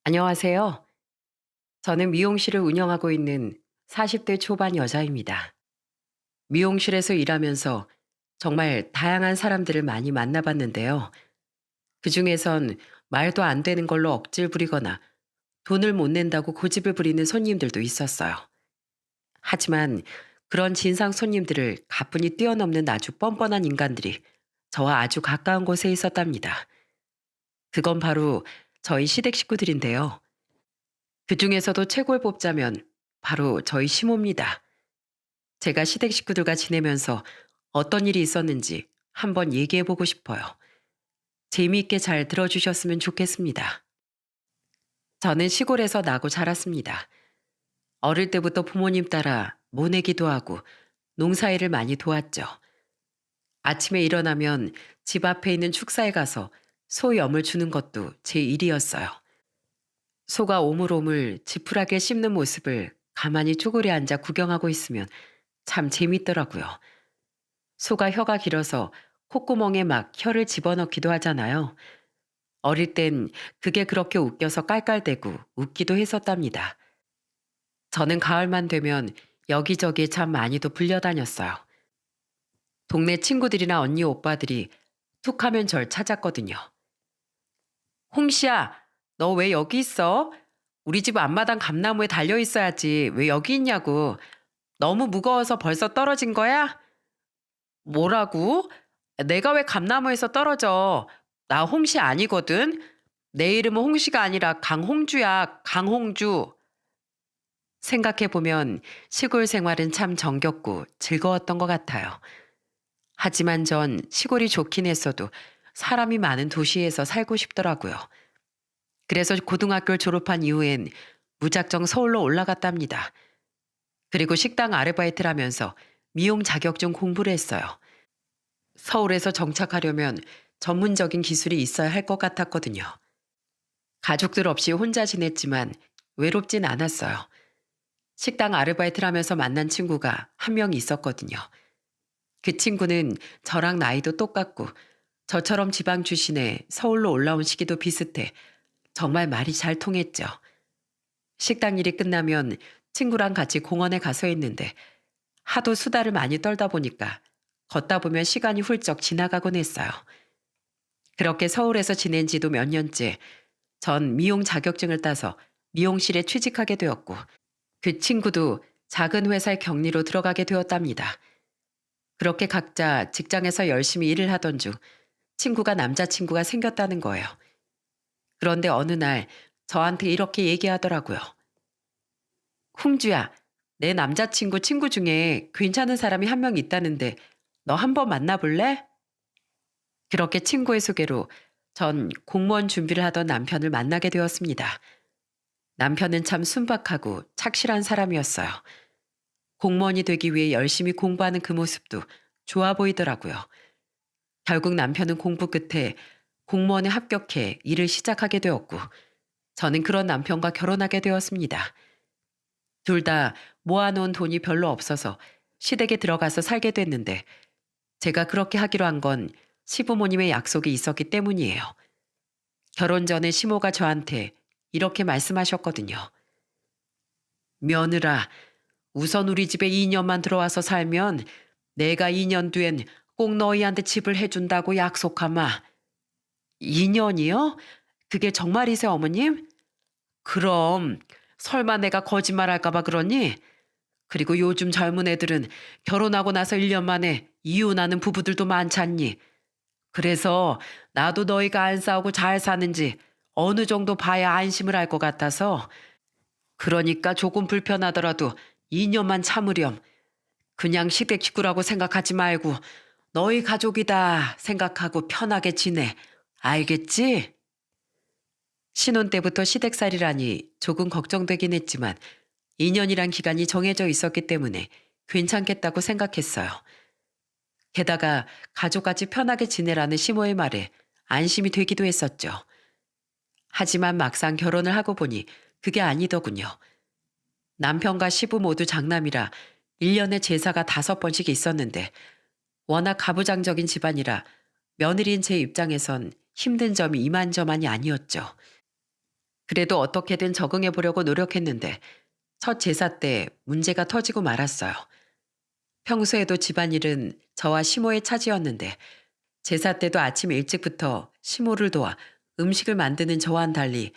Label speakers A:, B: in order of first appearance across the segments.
A: 안녕하세요. 저는 미용실을 운영하고 있는 40대 초반 여자입니다. 미용실에서 일하면서 정말 다양한 사람들을 많이 만나봤는데요. 그 중에선 말도 안 되는 걸로 억지를 부리거나 돈을 못 낸다고 고집을 부리는 손님들도 있었어요. 하지만 그런 진상 손님들을 가뿐히 뛰어넘는 아주 뻔뻔한 인간들이 저와 아주 가까운 곳에 있었답니다. 그건 바로 저희 시댁 식구들인데요. 그 중에서도 최고를 뽑자면 바로 저희 시모입니다. 제가 시댁 식구들과 지내면서 어떤 일이 있었는지 한번 얘기해 보고 싶어요. 재미있게 잘 들어주셨으면 좋겠습니다. 저는 시골에서 나고 자랐습니다. 어릴 때부터 부모님 따라 모내기도 하고 농사일을 많이 도왔죠. 아침에 일어나면 집 앞에 있는 축사에 가서 소 염을 주는 것도 제 일이었어요. 소가 오물오물 지푸라기를 씹는 모습을 가만히 쪼그려 앉아 구경하고 있으면 참 재밌더라고요. 소가 혀가 길어서 콧구멍에 막 혀를 집어넣기도 하잖아요. 어릴 땐 그게 그렇게 웃겨서 깔깔대고 웃기도 했었답니다. 저는 가을만 되면 여기저기 참 많이도 불려다녔어요. 동네 친구들이나 언니 오빠들이 툭 하면 절 찾았거든요. 홍시야, 너 왜 여기 있어? 우리 집 앞마당 감나무에 달려 있어야지. 왜 여기 있냐고. 너무 무거워서 벌써 떨어진 거야? 뭐라고? 내가 왜 감나무에서 떨어져? 나 홍시 아니거든. 내 이름은 홍시가 아니라 강홍주야, 강홍주. 생각해보면 시골 생활은 참 정겹고 즐거웠던 것 같아요. 하지만 전 시골이 좋긴 했어도 사람이 많은 도시에서 살고 싶더라고요. 그래서 고등학교를 졸업한 이후엔 무작정 서울로 올라갔답니다. 그리고 식당 아르바이트를 하면서 미용 자격증 공부를 했어요. 서울에서 정착하려면 전문적인 기술이 있어야 할 것 같았거든요. 가족들 없이 혼자 지냈지만 외롭진 않았어요. 식당 아르바이트를 하면서 만난 친구가 한 명 있었거든요. 그 친구는 저랑 나이도 똑같고 저처럼 지방 출신에 서울로 올라온 시기도 비슷해 정말 말이 잘 통했죠. 식당 일이 끝나면 친구랑 같이 공원에 가서 있는데 하도 수다를 많이 떨다 보니까 걷다 보면 시간이 훌쩍 지나가곤 했어요. 그렇게 서울에서 지낸 지도 몇 년째 전 미용 자격증을 따서 미용실에 취직하게 되었고 그 친구도 작은 회사의 격리로 들어가게 되었답니다. 그렇게 각자 직장에서 열심히 일을 하던 중 친구가 남자친구가 생겼다는 거예요. 그런데 어느 날 저한테 이렇게 얘기하더라고요. 흥주야, 내 남자친구 친구 중에 괜찮은 사람이 한 명 있다는데 너 한번 만나볼래? 그렇게 친구의 소개로 전 공무원 준비를 하던 남편을 만나게 되었습니다. 남편은 참 순박하고 착실한 사람이었어요. 공무원이 되기 위해 열심히 공부하는 그 모습도 좋아 보이더라고요. 결국 남편은 공부 끝에 공무원에 합격해 일을 시작하게 되었고, 저는 그런 남편과 결혼하게 되었습니다. 둘 다 모아놓은 돈이 별로 없어서 시댁에 들어가서 살게 됐는데, 제가 그렇게 하기로 한 건 시부모님의 약속이 있었기 때문이에요. 결혼 전에 시모가 저한테 이렇게 말씀하셨거든요. 며느라, 우선 우리 집에 2년만 들어와서 살면 내가 2년 뒤엔 꼭 너희한테 집을 해준다고 약속하마. 2년이요? 그게 정말이세요, 어머님? 그럼 설마 내가 거짓말할까 봐 그러니? 그리고 요즘 젊은 애들은 결혼하고 나서 1년 만에 이혼하는 부부들도 많잖니. 그래서 나도 너희가 안 싸우고 잘 사는지 어느 정도 봐야 안심을 할 것 같아서 그러니까 조금 불편하더라도 2년만 참으렴. 그냥 시댁 식구라고 생각하지 말고 너희 가족이다 생각하고 편하게 지내. 알겠지? 신혼 때부터 시댁살이라니 조금 걱정되긴 했지만 2년이란 기간이 정해져 있었기 때문에 괜찮겠다고 생각했어요. 게다가 가족같이 편하게 지내라는 시모의 말에 안심이 되기도 했었죠. 하지만 막상 결혼을 하고 보니 그게 아니더군요. 남편과 시부 모두 장남이라 1년에 제사가 5번씩 있었는데 워낙 가부장적인 집안이라 며느리인 제 입장에선 힘든 점이 이만저만이 아니었죠. 그래도 어떻게든 적응해 보려고 노력했는데 첫 제사 때 문제가 터지고 말았어요. 평소에도 집안일은 저와 시모의 차지였는데 제사 때도 아침 일찍부터 시모를 도와 음식을 만드는 저와는 달리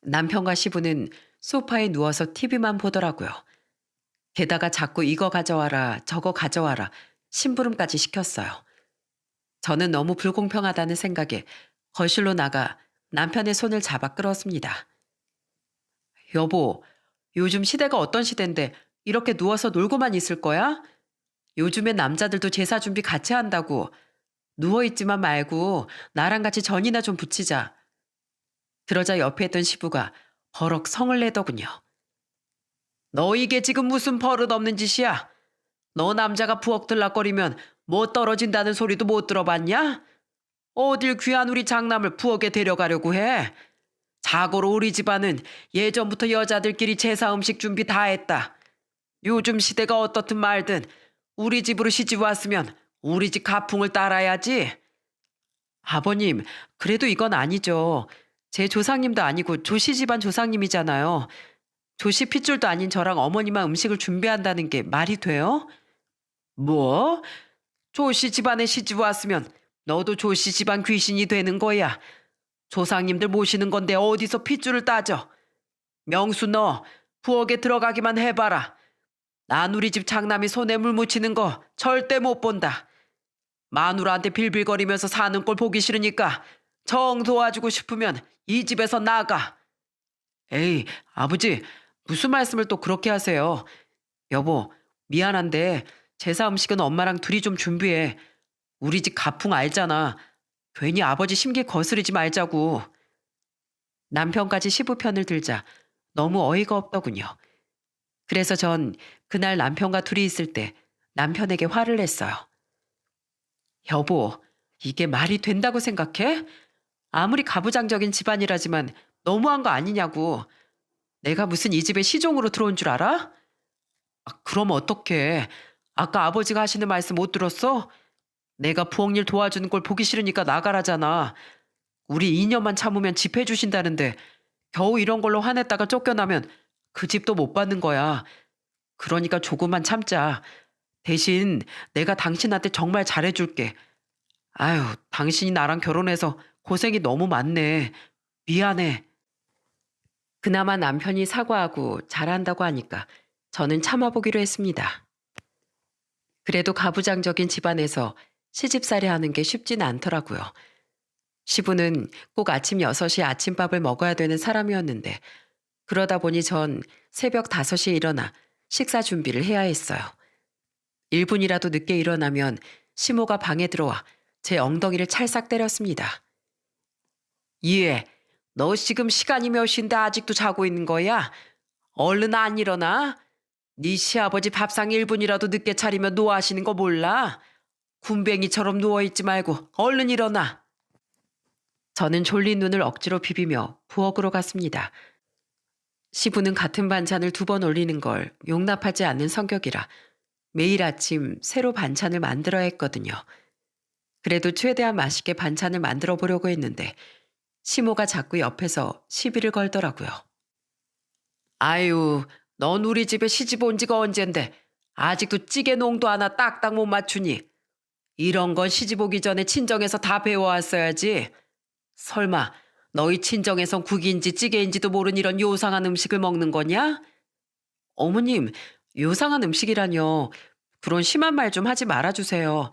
A: 남편과 시부는 소파에 누워서 TV만 보더라고요. 게다가 자꾸 이거 가져와라, 저거 가져와라, 심부름까지 시켰어요. 저는 너무 불공평하다는 생각에 거실로 나가 남편의 손을 잡아 끌었습니다. 여보, 요즘 시대가 어떤 시대인데 이렇게 누워서 놀고만 있을 거야? 요즘엔 남자들도 제사 준비 같이 한다고. 누워있지만 말고 나랑 같이 전이나 좀 붙이자. 그러자 옆에 있던 시부가 버럭 성을 내더군요. 너 이게 지금 무슨 버릇없는 짓이야? 너 남자가 부엌 들락거리면 뭐 떨어진다는 소리도 못 들어봤냐? 어딜 귀한 우리 장남을 부엌에 데려가려고 해? 자고로 우리 집안은 예전부터 여자들끼리 제사 음식 준비 다 했다. 요즘 시대가 어떻든 말든 우리 집으로 시집 왔으면 우리 집 가풍을 따라야지. 아버님, 그래도 이건 아니죠. 제 조상님도 아니고 조씨 집안 조상님이잖아요. 조씨 핏줄도 아닌 저랑 어머니만 음식을 준비한다는 게 말이 돼요? 뭐? 조씨 집안에 시집 왔으면 너도 조씨 집안 귀신이 되는 거야. 조상님들 모시는 건데 어디서 핏줄을 따져. 명수 너 부엌에 들어가기만 해봐라. 난 우리 집 장남이 손에 물 묻히는 거 절대 못 본다. 마누라한테 빌빌거리면서 사는 꼴 보기 싫으니까 정 도와주고 싶으면 이 집에서 나가. 에이, 아버지, 무슨 말씀을 또 그렇게 하세요. 여보, 미안한데 제사 음식은 엄마랑 둘이 좀 준비해. 우리 집 가풍 알잖아. 괜히 아버지 심기 거스르지 말자고. 남편까지 시부 편을 들자 너무 어이가 없더군요. 그래서 전 그날 남편과 둘이 있을 때 남편에게 화를 냈어요. 여보, 이게 말이 된다고 생각해? 아무리 가부장적인 집안이라지만 너무한 거 아니냐고. 내가 무슨 이 집에 시종으로 들어온 줄 알아? 아, 그럼 어떡해. 아까 아버지가 하시는 말씀 못 들었어? 내가 부엌일 도와주는 걸 보기 싫으니까 나가라잖아. 우리 2년만 참으면 집 해주신다는데 겨우 이런 걸로 화냈다가 쫓겨나면 그 집도 못 받는 거야. 그러니까 조금만 참자. 대신 내가 당신한테 정말 잘해줄게. 아유, 당신이 나랑 결혼해서 고생이 너무 많네. 미안해. 그나마 남편이 사과하고 잘한다고 하니까 저는 참아보기로 했습니다. 그래도 가부장적인 집안에서 시집살이 하는 게 쉽지는 않더라고요. 시부는 꼭 아침 6시에 아침밥을 먹어야 되는 사람이었는데 그러다 보니 전 새벽 5시에 일어나 식사 준비를 해야 했어요. 1분이라도 늦게 일어나면 시모가 방에 들어와 제 엉덩이를 찰싹 때렸습니다. 예, 너 지금 시간이 몇 시인데 아직도 자고 있는 거야? 얼른 안 일어나? 네 시아버지 밥상 1분이라도 늦게 차리면 노하시는 거 몰라? 군뱅이처럼 누워있지 말고 얼른 일어나. 저는 졸린 눈을 억지로 비비며 부엌으로 갔습니다. 시부는 같은 반찬을 2번 올리는 걸 용납하지 않는 성격이라 매일 아침 새로 반찬을 만들어야 했거든요. 그래도 최대한 맛있게 반찬을 만들어 보려고 했는데 시모가 자꾸 옆에서 시비를 걸더라고요. 아유, 넌 우리 집에 시집 온 지가 언젠데 아직도 찌개 농도 하나 딱딱 못 맞추니. 이런 건 시집 오기 전에 친정에서 다 배워왔어야지. 설마 너희 친정에선 국인지 찌개인지도 모르는 이런 요상한 음식을 먹는 거냐? 어머님, 요상한 음식이라뇨. 그런 심한 말 좀 하지 말아주세요.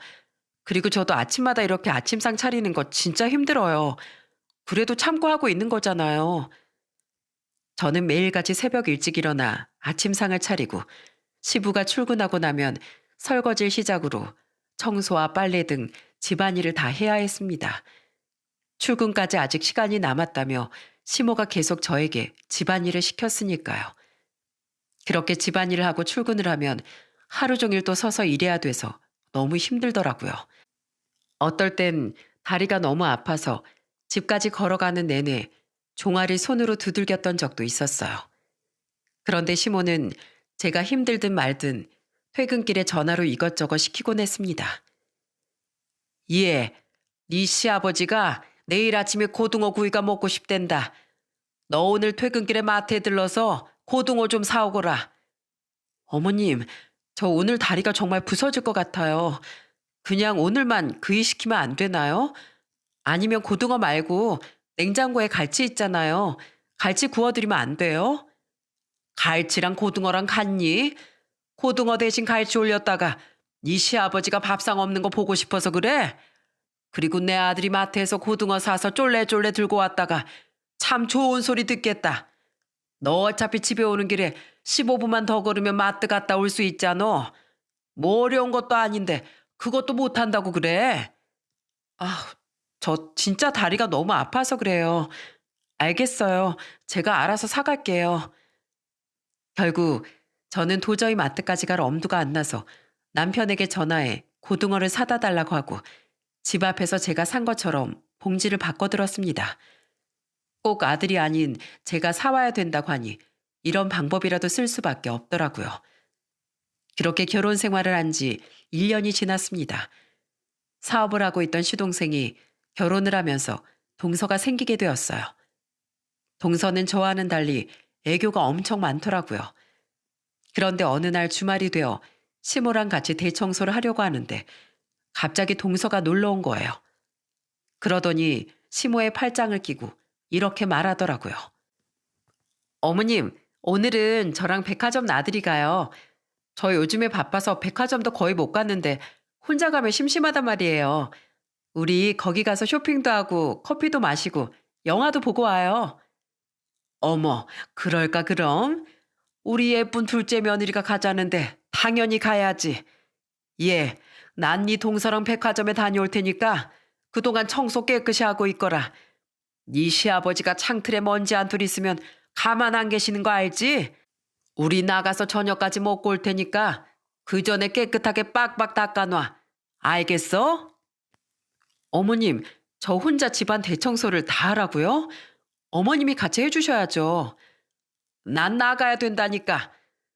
A: 그리고 저도 아침마다 이렇게 아침상 차리는 거 진짜 힘들어요. 그래도 참고 하고 있는 거잖아요. 저는 매일같이 새벽 일찍 일어나 아침상을 차리고 시부가 출근하고 나면 설거지를 시작으로 청소와 빨래 등 집안일을 다 해야 했습니다. 출근까지 아직 시간이 남았다며 시모가 계속 저에게 집안일을 시켰으니까요. 그렇게 집안일을 하고 출근을 하면 하루 종일 또 서서 일해야 돼서 너무 힘들더라고요. 어떨 땐 다리가 너무 아파서 집까지 걸어가는 내내 종아리 손으로 두들겼던 적도 있었어요. 그런데 시모는 제가 힘들든 말든 퇴근길에 전화로 이것저것 시키곤 했습니다. 예, 네 시아버지가 내일 아침에 고등어 구이가 먹고 싶댄다. 너 오늘 퇴근길에 마트에 들러서 고등어 좀 사오거라. 어머님, 저 오늘 다리가 정말 부서질 것 같아요. 그냥 오늘만 그의시키면 안 되나요? 아니면 고등어 말고 냉장고에 갈치 있잖아요. 갈치 구워드리면 안 돼요? 갈치랑 고등어랑 같니? 고등어 대신 갈치 올렸다가 네 시아버지가 밥상 없는 거 보고 싶어서 그래? 그리고 내 아들이 마트에서 고등어 사서 쫄래쫄래 들고 왔다가 참 좋은 소리 듣겠다. 너 어차피 집에 오는 길에 15분만 더 걸으면 마트 갔다 올 수 있잖아. 뭐 어려운 것도 아닌데 그것도 못한다고 그래. 아, 저 진짜 다리가 너무 아파서 그래요. 알겠어요. 제가 알아서 사갈게요. 결국 저는 도저히 마트까지 갈 엄두가 안 나서 남편에게 전화해 고등어를 사다 달라고 하고 집 앞에서 제가 산 것처럼 봉지를 바꿔들었습니다. 꼭 아들이 아닌 제가 사와야 된다고 하니 이런 방법이라도 쓸 수밖에 없더라고요. 그렇게 결혼 생활을 한 지 1년이 지났습니다. 사업을 하고 있던 시동생이 결혼을 하면서 동서가 생기게 되었어요. 동서는 저와는 달리 애교가 엄청 많더라고요. 그런데 어느 날 주말이 되어 시모랑 같이 대청소를 하려고 하는데 갑자기 동서가 놀러 온 거예요. 그러더니 시모의 팔짱을 끼고 이렇게 말하더라고요. 어머님, 오늘은 저랑 백화점 나들이 가요. 저 요즘에 바빠서 백화점도 거의 못 갔는데 혼자 가면 심심하단 말이에요. 우리 거기 가서 쇼핑도 하고 커피도 마시고 영화도 보고 와요. 어머, 그럴까 그럼? 우리 예쁜 둘째 며느리가 가자는데 당연히 가야지. 예, 난 네 동서랑 백화점에 다녀올 테니까 그동안 청소 깨끗이 하고 있거라. 네 시아버지가 창틀에 먼지 한 툴 있으면 가만 안 계시는 거 알지? 우리 나가서 저녁까지 먹고 올 테니까 그 전에 깨끗하게 빡빡 닦아놔. 알겠어? 어머님, 저 혼자 집안 대청소를 다 하라고요? 어머님이 같이 해주셔야죠. 난 나가야 된다니까.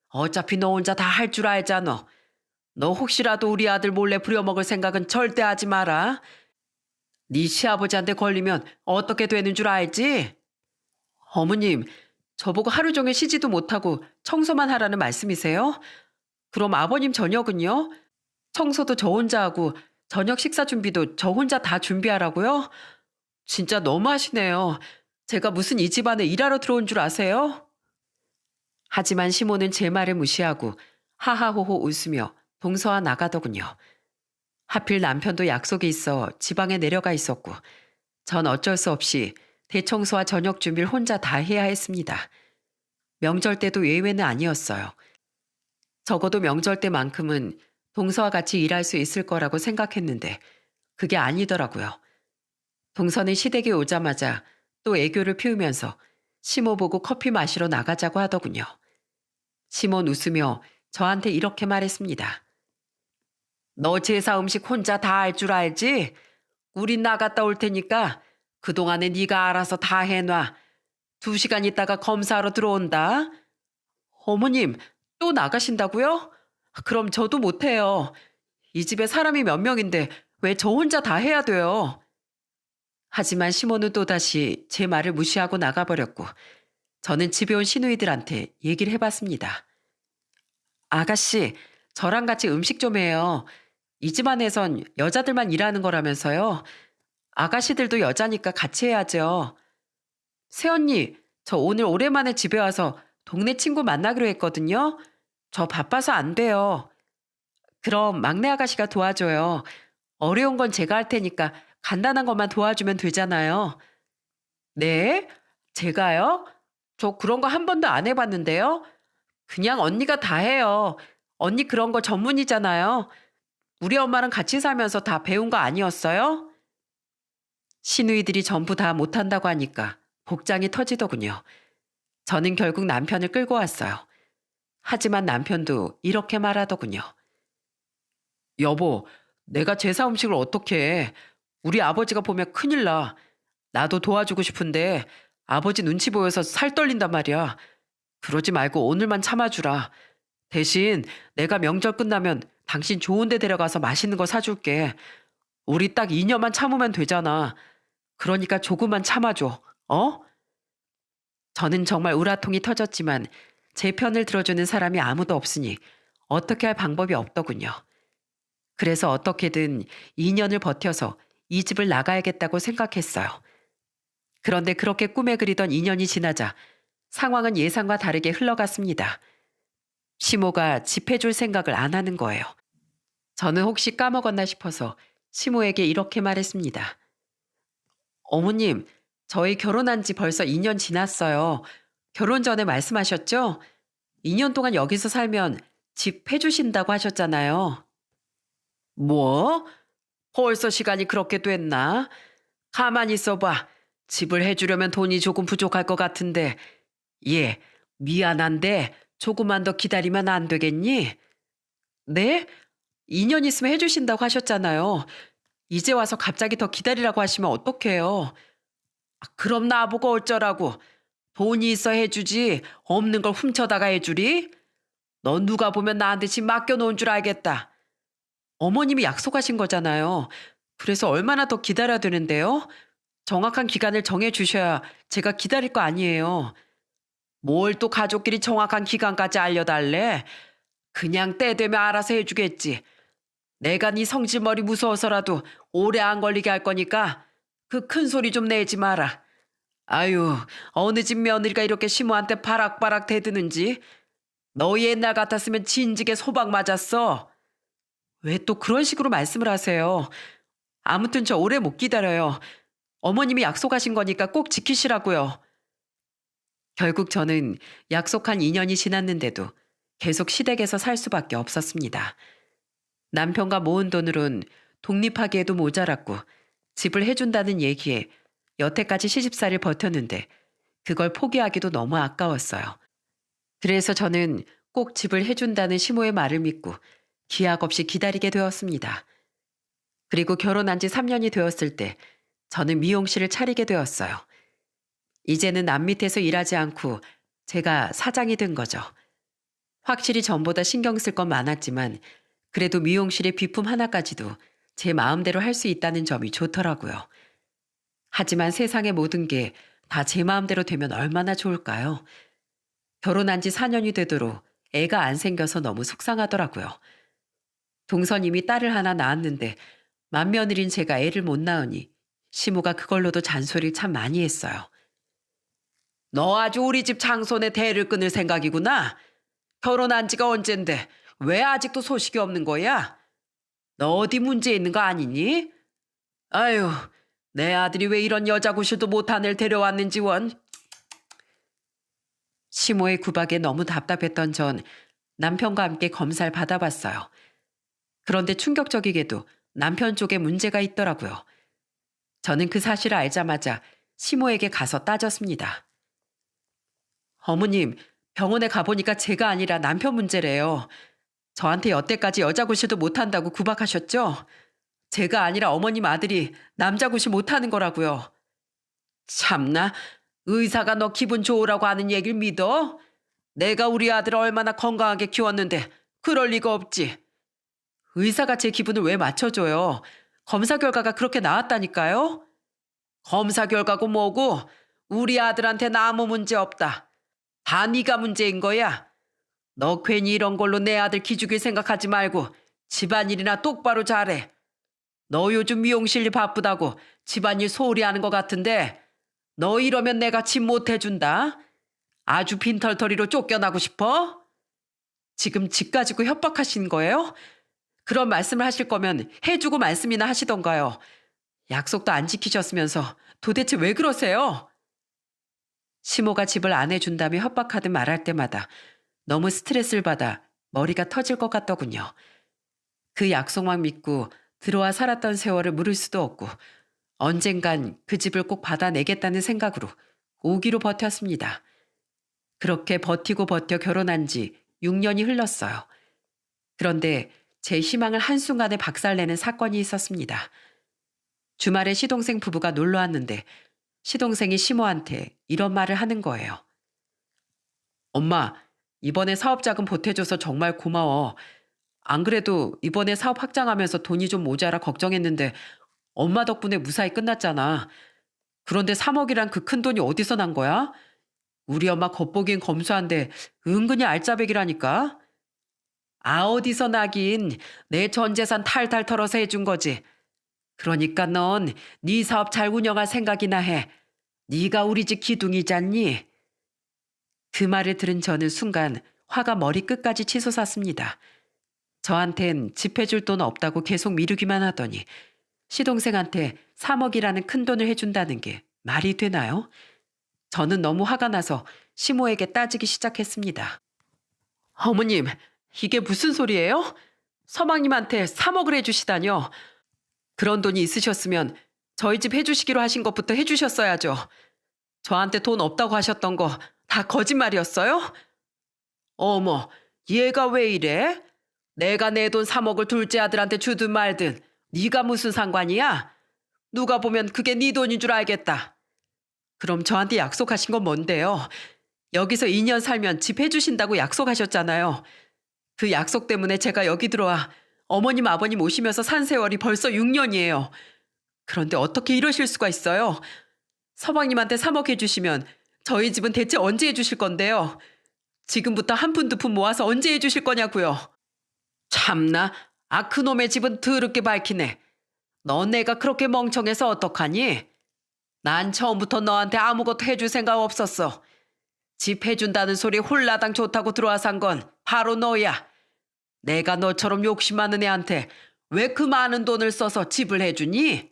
A: 어차피 너 혼자 다 할 줄 알잖아. 너 혹시라도 우리 아들 몰래 부려먹을 생각은 절대 하지 마라. 네 시아버지한테 걸리면 어떻게 되는 줄 알지? 어머님, 저보고 하루 종일 쉬지도 못하고 청소만 하라는 말씀이세요? 그럼 아버님 저녁은요? 청소도 저 혼자 하고 저녁 식사 준비도 저 혼자 다 준비하라고요? 진짜 너무하시네요. 제가 무슨 이 집안에 일하러 들어온 줄 아세요? 하지만 시모는 제 말을 무시하고 하하호호 웃으며 동서와 나가더군요. 하필 남편도 약속이 있어 지방에 내려가 있었고 전 어쩔 수 없이 대청소와 저녁 준비를 혼자 다 해야 했습니다. 명절 때도 예외는 아니었어요. 적어도 명절 때만큼은 동서와 같이 일할 수 있을 거라고 생각했는데 그게 아니더라고요. 동서는 시댁에 오자마자 또 애교를 피우면서 시모 보고 커피 마시러 나가자고 하더군요. 시몬 웃으며 저한테 이렇게 말했습니다. 너 제사 음식 혼자 다 할 줄 알지? 우린 나갔다 올 테니까 그동안에 네가 알아서 다 해놔. 2시간 있다가 검사하러 들어온다. 어머님, 또 나가신다고요? 그럼 저도 못해요. 이 집에 사람이 몇 명인데 왜 저 혼자 다 해야 돼요? 하지만 시몬은 또다시 제 말을 무시하고 나가버렸고 저는 집에 온 시누이들한테 얘기를 해봤습니다. 아가씨, 저랑 같이 음식 좀 해요. 이 집안에선 여자들만 일하는 거라면서요. 아가씨들도 여자니까 같이 해야죠. 새언니, 저 오늘 오랜만에 집에 와서 동네 친구 만나기로 했거든요. 저 바빠서 안 돼요. 그럼 막내 아가씨가 도와줘요. 어려운 건 제가 할 테니까 간단한 것만 도와주면 되잖아요. 네? 제가요? 저 그런 거 한 번도 안 해봤는데요. 그냥 언니가 다 해요. 언니 그런 거 전문이잖아요. 우리 엄마랑 같이 살면서 다 배운 거 아니었어요? 시누이들이 전부 다 못한다고 하니까 복장이 터지더군요. 저는 결국 남편을 끌고 왔어요. 하지만 남편도 이렇게 말하더군요. 여보, 내가 제사 음식을 어떻게 해? 우리 아버지가 보면 큰일 나. 나도 도와주고 싶은데 아버지 눈치 보여서 살 떨린단 말이야. 그러지 말고 오늘만 참아주라. 대신 내가 명절 끝나면 당신 좋은 데 데려가서 맛있는 거 사줄게. 우리 딱 2년만 참으면 되잖아. 그러니까 조금만 참아줘. 어? 저는 정말 우라통이 터졌지만 제 편을 들어주는 사람이 아무도 없으니 어떻게 할 방법이 없더군요. 그래서 어떻게든 2년을 버텨서 이 집을 나가야겠다고 생각했어요. 그런데 그렇게 꿈에 그리던 2년이 지나자 상황은 예상과 다르게 흘러갔습니다. 시모가 집 해줄 생각을 안 하는 거예요. 저는 혹시 까먹었나 싶어서 시모에게 이렇게 말했습니다. 어머님, 저희 결혼한 지 벌써 2년 지났어요. 결혼 전에 말씀하셨죠? 2년 동안 여기서 살면 집 해주신다고 하셨잖아요. 뭐? 벌써 시간이 그렇게 됐나? 가만히 있어봐. 집을 해주려면 돈이 조금 부족할 것 같은데. 예, 미안한데 조금만 더 기다리면 안 되겠니? 네? 2년 있으면 해주신다고 하셨잖아요. 이제 와서 갑자기 더 기다리라고 하시면 어떡해요? 그럼 나보고 어쩌라고. 돈이 있어 해주지 없는 걸 훔쳐다가 해주리? 너 누가 보면 나한테 집 맡겨놓은 줄 알겠다. 어머님이 약속하신 거잖아요. 그래서 얼마나 더 기다려야 되는데요? 정확한 기간을 정해 주셔야 제가 기다릴 거 아니에요. 뭘 또 가족끼리 정확한 기간까지 알려달래? 그냥 때 되면 알아서 해주겠지. 내가 네 성질머리 무서워서라도 오래 안 걸리게 할 거니까 그 큰 소리 좀 내지 마라. 아유, 어느 집 며느리가 이렇게 시모한테 바락바락 대드는지. 너 옛날 같았으면 진즉에 소박 맞았어. 왜 또 그런 식으로 말씀을 하세요? 아무튼 저 오래 못 기다려요. 어머님이 약속하신 거니까 꼭 지키시라고요. 결국 저는 약속한 2년이 지났는데도 계속 시댁에서 살 수밖에 없었습니다. 남편과 모은 돈으론 독립하기에도 모자랐고 집을 해준다는 얘기에 여태까지 시집살이를 버텼는데 그걸 포기하기도 너무 아까웠어요. 그래서 저는 꼭 집을 해준다는 시모의 말을 믿고 기약 없이 기다리게 되었습니다. 그리고 결혼한 지 3년이 되었을 때 저는 미용실을 차리게 되었어요. 이제는 남 밑에서 일하지 않고 제가 사장이 된 거죠. 확실히 전보다 신경 쓸 건 많았지만 그래도 미용실의 비품 하나까지도 제 마음대로 할 수 있다는 점이 좋더라고요. 하지만 세상의 모든 게 다 제 마음대로 되면 얼마나 좋을까요? 결혼한 지 4년이 되도록 애가 안 생겨서 너무 속상하더라고요. 동서님이 딸을 하나 낳았는데 맏며느린 제가 애를 못 낳으니 시모가 그걸로도 잔소리를 참 많이 했어요. 너 아주 우리 집 장손의 대를 끊을 생각이구나. 결혼한 지가 언젠데 왜 아직도 소식이 없는 거야? 너 어디 문제 있는 거 아니니? 아유, 내 아들이 왜 이런 여자 구실도 못한 애를 데려왔는지 원. 시모의 구박에 너무 답답했던 전 남편과 함께 검사를 받아봤어요. 그런데 충격적이게도 남편 쪽에 문제가 있더라고요. 저는 그 사실을 알자마자 시모에게 가서 따졌습니다. 어머님, 병원에 가보니까 제가 아니라 남편 문제래요. 저한테 여태까지 여자 구실도 못한다고 구박하셨죠? 제가 아니라 어머님 아들이 남자 구실 못하는 거라고요. 참나, 의사가 너 기분 좋으라고 하는 얘기를 믿어? 내가 우리 아들을 얼마나 건강하게 키웠는데 그럴 리가 없지. 의사가 제 기분을 왜 맞춰줘요? 검사 결과가 그렇게 나왔다니까요? 검사 결과고 뭐고 우리 아들한테는 아무 문제 없다. 다 네가 문제인 거야. 너 괜히 이런 걸로 내 아들 기죽일 생각하지 말고 집안일이나 똑바로 잘해. 너 요즘 미용실 일 바쁘다고 집안일 소홀히 하는 것 같은데 너 이러면 내가 집 못 해준다. 아주 빈털터리로 쫓겨나고 싶어? 지금 집 가지고 협박하신 거예요? 그런 말씀을 하실 거면 해주고 말씀이나 하시던가요. 약속도 안 지키셨으면서 도대체 왜 그러세요? 시모가 집을 안 해준다며 협박하듯 말할 때마다 너무 스트레스를 받아 머리가 터질 것 같더군요. 그 약속만 믿고 들어와 살았던 세월을 물을 수도 없고 언젠간 그 집을 꼭 받아내겠다는 생각으로 오기로 버텼습니다. 그렇게 버티고 버텨 결혼한 지 6년이 흘렀어요. 그런데 제 희망을 한순간에 박살내는 사건이 있었습니다. 주말에 시동생 부부가 놀러 왔는데 시동생이 시모한테 이런 말을 하는 거예요. 엄마, 이번에 사업자금 보태줘서 정말 고마워. 안 그래도 이번에 사업 확장하면서 돈이 좀 모자라 걱정했는데 엄마 덕분에 무사히 끝났잖아. 그런데 3억이란 그 큰 돈이 어디서 난 거야? 우리 엄마 겉보기엔 검소한데 은근히 알짜배기라니까. 아, 어디서 나긴. 내 전 재산 탈탈 털어서 해준 거지. 그러니까 넌 네 사업 잘 운영할 생각이나 해. 네가 우리 집 기둥이잖니. 그 말을 들은 저는 순간 화가 머리끝까지 치솟았습니다. 저한텐 집 해줄 돈 없다고 계속 미루기만 하더니 시동생한테 3억이라는 큰 돈을 해준다는 게 말이 되나요? 저는 너무 화가 나서 시모에게 따지기 시작했습니다. 어머님, 이게 무슨 소리예요? 서방님한테 3억을 해주시다뇨. 그런 돈이 있으셨으면 저희 집 해주시기로 하신 것부터 해주셨어야죠. 저한테 돈 없다고 하셨던 거 다 거짓말이었어요? 어머, 얘가 왜 이래? 내가 내 돈 3억을 둘째 아들한테 주든 말든 네가 무슨 상관이야? 누가 보면 그게 네 돈인 줄 알겠다. 그럼 저한테 약속하신 건 뭔데요? 여기서 2년 살면 집 해주신다고 약속하셨잖아요. 그 약속 때문에 제가 여기 들어와 어머님 아버님 오시면서 산 세월이 벌써 6년이에요. 그런데 어떻게 이러실 수가 있어요? 서방님한테 3억 해주시면 저희 집은 대체 언제 해주실 건데요? 지금부터 한 푼 두 푼 모아서 언제 해주실 거냐고요? 참나, 아, 그놈의 집은 더럽게 밝히네. 너 내가 그렇게 멍청해서 어떡하니? 난 처음부터 너한테 아무것도 해줄 생각 없었어. 집 해준다는 소리 홀라당 좋다고 들어와서 한 건 바로 너야. 내가 너처럼 욕심 많은 애한테 왜 그 많은 돈을 써서 집을 해주니?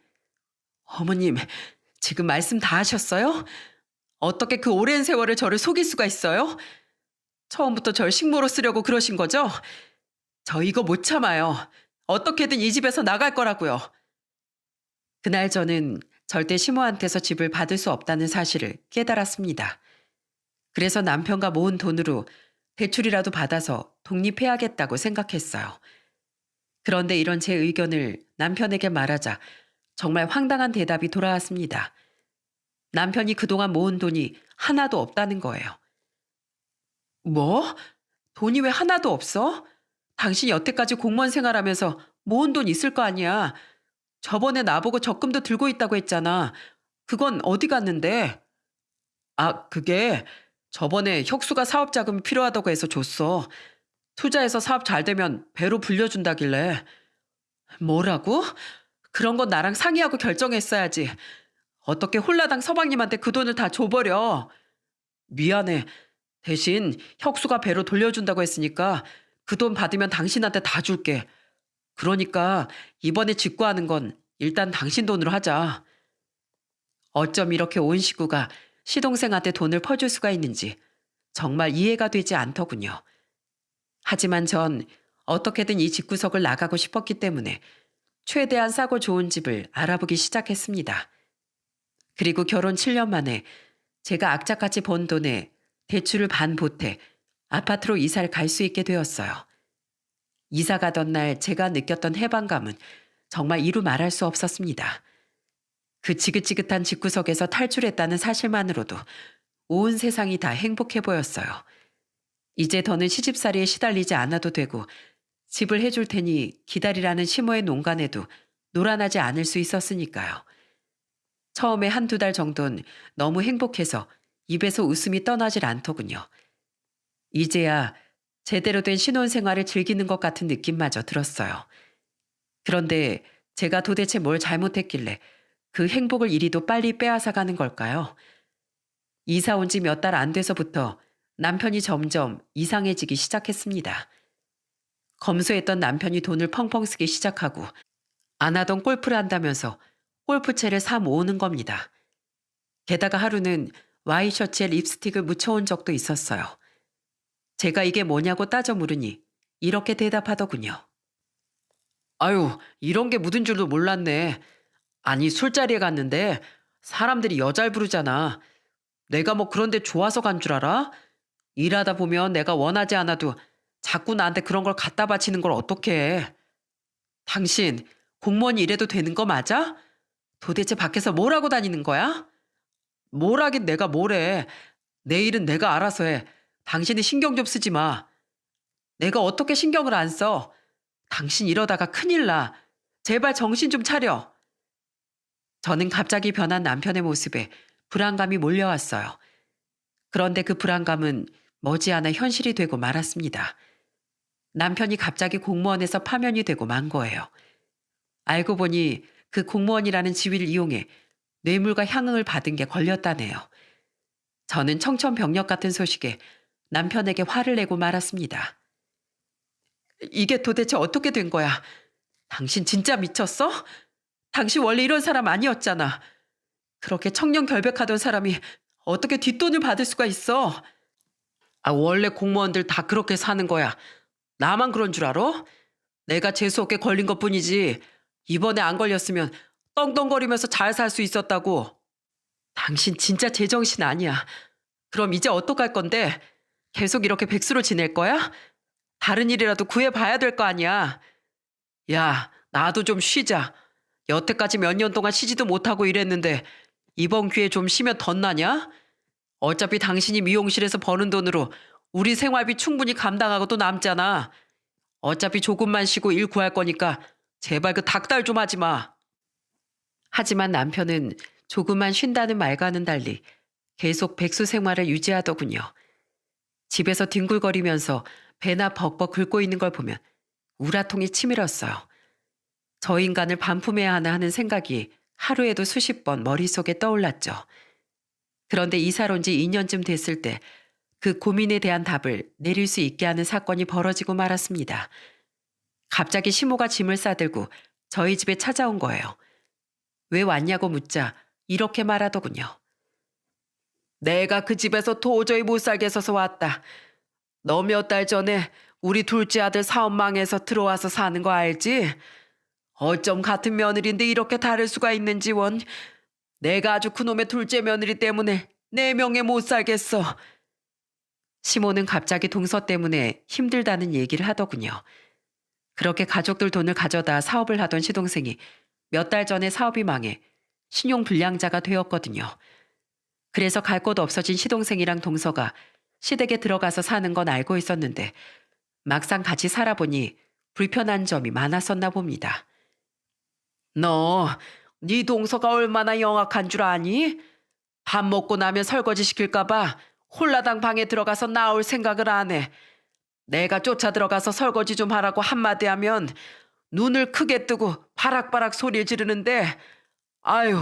A: 어머님, 지금 말씀 다 하셨어요? 어떻게 그 오랜 세월을 저를 속일 수가 있어요? 처음부터 절 식모로 쓰려고 그러신 거죠? 저 이거 못 참아요. 어떻게든 이 집에서 나갈 거라고요. 그날 저는 절대 시모한테서 집을 받을 수 없다는 사실을 깨달았습니다. 그래서 남편과 모은 돈으로 대출이라도 받아서 독립해야겠다고 생각했어요. 그런데 이런 제 의견을 남편에게 말하자 정말 황당한 대답이 돌아왔습니다. 남편이 그동안 모은 돈이 하나도 없다는 거예요. 뭐? 돈이 왜 하나도 없어? 당신이 여태까지 공무원 생활하면서 모은 돈 있을 거 아니야. 저번에 나보고 적금도 들고 있다고 했잖아. 그건 어디 갔는데? 아, 그게 저번에 혁수가 사업 자금이 필요하다고 해서 줬어. 투자해서 사업 잘 되면 배로 불려준다길래. 뭐라고? 그런 건 나랑 상의하고 결정했어야지. 어떻게 홀라당 서방님한테 그 돈을 다 줘버려. 미안해. 대신 혁수가 배로 돌려준다고 했으니까 그 돈 받으면 당신한테 다 줄게. 그러니까 이번에 직구하는 건 일단 당신 돈으로 하자. 어쩜 이렇게 온 식구가 시동생한테 돈을 퍼줄 수가 있는지 정말 이해가 되지 않더군요. 하지만 전 어떻게든 이 집구석을 나가고 싶었기 때문에 최대한 싸고 좋은 집을 알아보기 시작했습니다. 그리고 결혼 7년 만에 제가 악착같이 번 돈에 대출을 반 보태 아파트로 이사를 갈 수 있게 되었어요. 이사 가던 날 제가 느꼈던 해방감은 정말 이루 말할 수 없었습니다. 그 지긋지긋한 집구석에서 탈출했다는 사실만으로도 온 세상이 다 행복해 보였어요. 이제 더는 시집살이에 시달리지 않아도 되고 집을 해줄 테니 기다리라는 시모의 농간에도 놀아나지 않을 수 있었으니까요. 처음에 한두 달 정도는 너무 행복해서 입에서 웃음이 떠나질 않더군요. 이제야 제대로 된 신혼생활을 즐기는 것 같은 느낌마저 들었어요. 그런데 제가 도대체 뭘 잘못했길래 그 행복을 이리도 빨리 빼앗아가는 걸까요? 이사 온 지 몇 달 안 돼서부터 남편이 점점 이상해지기 시작했습니다. 검소했던 남편이 돈을 펑펑 쓰기 시작하고 안 하던 골프를 한다면서 골프채를 사 모으는 겁니다. 게다가 하루는 와이셔츠에 립스틱을 묻혀온 적도 있었어요. 제가 이게 뭐냐고 따져 물으니 이렇게 대답하더군요. 아유, 이런 게 묻은 줄도 몰랐네. 아니, 술자리에 갔는데 사람들이 여잘 부르잖아. 내가 뭐 그런데 좋아서 간 줄 알아? 일하다 보면 내가 원하지 않아도 자꾸 나한테 그런 걸 갖다 바치는 걸 어떻게 해. 당신 공무원이 이래도 되는 거 맞아? 도대체 밖에서 뭘 하고 다니는 거야? 뭘 하긴 내가 뭘 해. 내 일은 내가 알아서 해. 당신이 신경 좀 쓰지 마. 내가 어떻게 신경을 안 써. 당신 이러다가 큰일 나. 제발 정신 좀 차려. 저는 갑자기 변한 남편의 모습에 불안감이 몰려왔어요. 그런데 그 불안감은 머지않아 현실이 되고 말았습니다. 남편이 갑자기 공무원에서 파면이 되고 만 거예요. 알고 보니 그 공무원이라는 지위를 이용해 뇌물과 향응을 받은 게 걸렸다네요. 저는 청천벽력 같은 소식에 남편에게 화를 내고 말았습니다. 이게 도대체 어떻게 된 거야? 당신 진짜 미쳤어? 당신 원래 이런 사람 아니었잖아. 그렇게 청렴결백하던 사람이 어떻게 뒷돈을 받을 수가 있어? 원래 공무원들 다 그렇게 사는 거야. 나만 그런 줄 알아? 내가 재수없게 걸린 것뿐이지. 이번에 안 걸렸으면 떵떵거리면서 잘 살 수 있었다고. 당신 진짜 제정신 아니야. 그럼 이제 어떡할 건데? 계속 이렇게 백수로 지낼 거야? 다른 일이라도 구해봐야 될 거 아니야. 야, 나도 좀 쉬자. 여태까지 몇 년 동안 쉬지도 못하고 일했는데 이번 기회에 좀 쉬면 덧나냐? 어차피 당신이 미용실에서 버는 돈으로 우리 생활비 충분히 감당하고도 남잖아. 어차피 조금만 쉬고 일 구할 거니까 제발 그 닥달 좀 하지 마. 하지만 남편은 조금만 쉰다는 말과는 달리 계속 백수 생활을 유지하더군요. 집에서 뒹굴거리면서 배나 벅벅 긁고 있는 걸 보면 우라통이 치밀었어요. 저 인간을 반품해야 하나 하는 생각이 하루에도 수십 번 머릿속에 떠올랐죠. 그런데 이사를 온 지 2년쯤 됐을 때 그 고민에 대한 답을 내릴 수 있게 하는 사건이 벌어지고 말았습니다. 갑자기 시모가 짐을 싸들고 저희 집에 찾아온 거예요. 왜 왔냐고 묻자 이렇게 말하더군요. 내가 그 집에서 도저히 못 살겠어서 왔다. 너 몇 달 전에 우리 둘째 아들 사업 망해서 들어와서 사는 거 알지? 어쩜 같은 며느리인데 이렇게 다를 수가 있는지 원. 내가 아주 그놈의 둘째 며느리 때문에 내 명예 못 살겠어. 시모는 갑자기 동서 때문에 힘들다는 얘기를 하더군요. 그렇게 가족들 돈을 가져다 사업을 하던 시동생이 몇 달 전에 사업이 망해 신용불량자가 되었거든요. 그래서 갈 곳 없어진 시동생이랑 동서가 시댁에 들어가서 사는 건 알고 있었는데 막상 같이 살아보니 불편한 점이 많았었나 봅니다. 네 동서가 얼마나 영악한 줄 아니? 밥 먹고 나면 설거지 시킬까봐 홀라당 방에 들어가서 나올 생각을 안 해. 내가 쫓아 들어가서 설거지 좀 하라고 한마디 하면 눈을 크게 뜨고 바락바락 소리 지르는데 아유,